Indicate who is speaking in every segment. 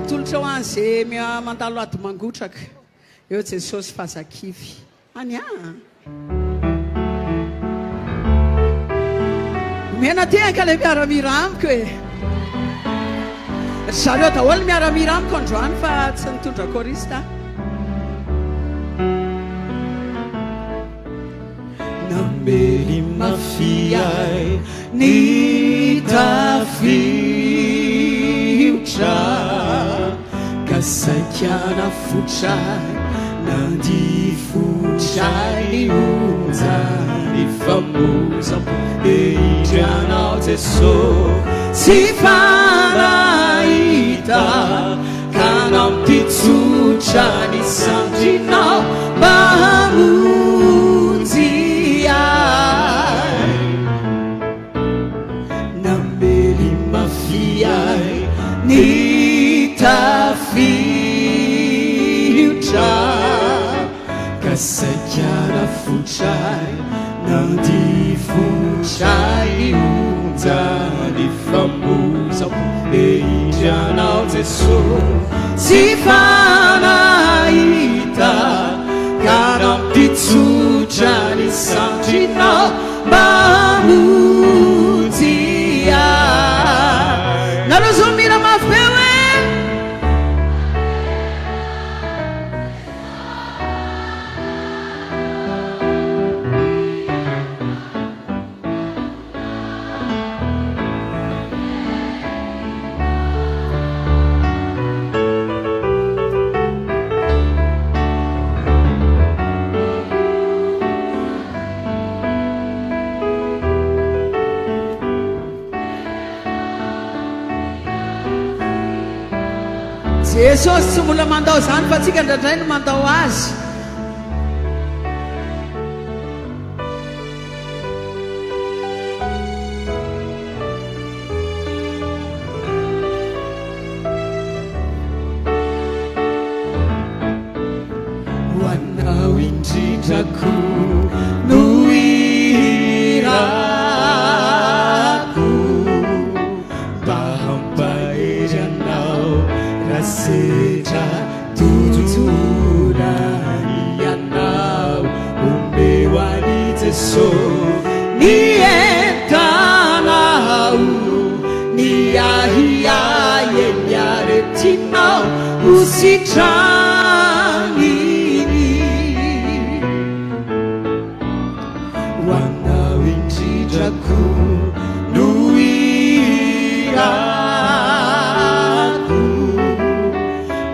Speaker 1: mampitolotra ho azy mandalo ady mangotraka eo Jesosy fazakivy any mena tehaka le miaramira amiko e zareo daholo miaramira amiko androany fa tsy nitondra korista
Speaker 2: Nambeli mafiai ni tafiotra kasaikiana fotrai nandifotrai onja ny famoza eitrianao Jesosy tsy fanahita ka nampitsotra ny sandrinao mamonjy ai nambeli mafiai ny tafiotra kasaikiana fotrai nandifotrai onja ny famoza eitrianao Jesosy tsy fanahita ka nampitsotra ny sandrinao mamonjy ai nareo zao mira mafy be hoe Jesosy tsy mbola mandao zany fa tsika ndraindray no mandao azy hoanao indrindrako no irako mba hampahery anao rasetra totorany ianao omeo any Jesosy ny entanao ny ahiahy ny aretinao ho sitraniny hoanao indrindrako no irako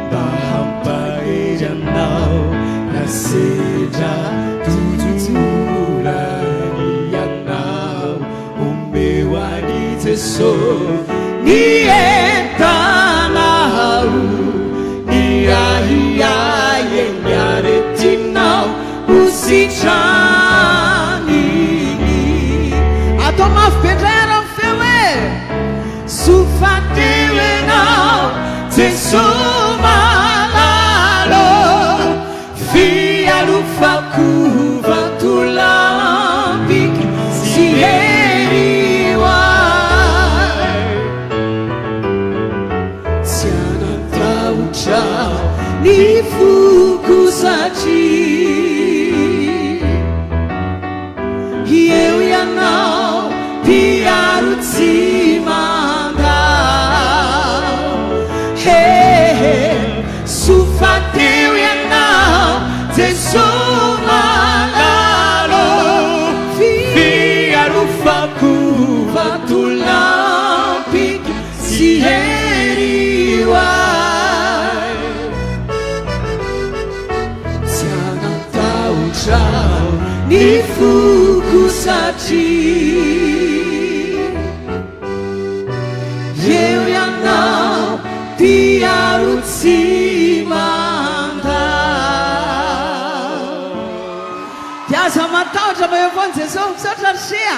Speaker 2: mba hampahery anao rasedra totorany ianao omeo any Jesosy ny entanao ny ahiahy ny aretinao ho sitraniny atao mafy be ndray arao feo e sofateo enao Jesosy malalo fialofako vatolampika sy heriwai tsy anatahotra ny foko satria eo ianao mpiaro tsy mandao sofateo ianao Jesosy malalo fialofako vatolampika sy heriwai tsy anatahotra ny foko satria eo ianao mpiaro tsy mandao tiaza matahotra ma eo foany Jesosy misaotra rysia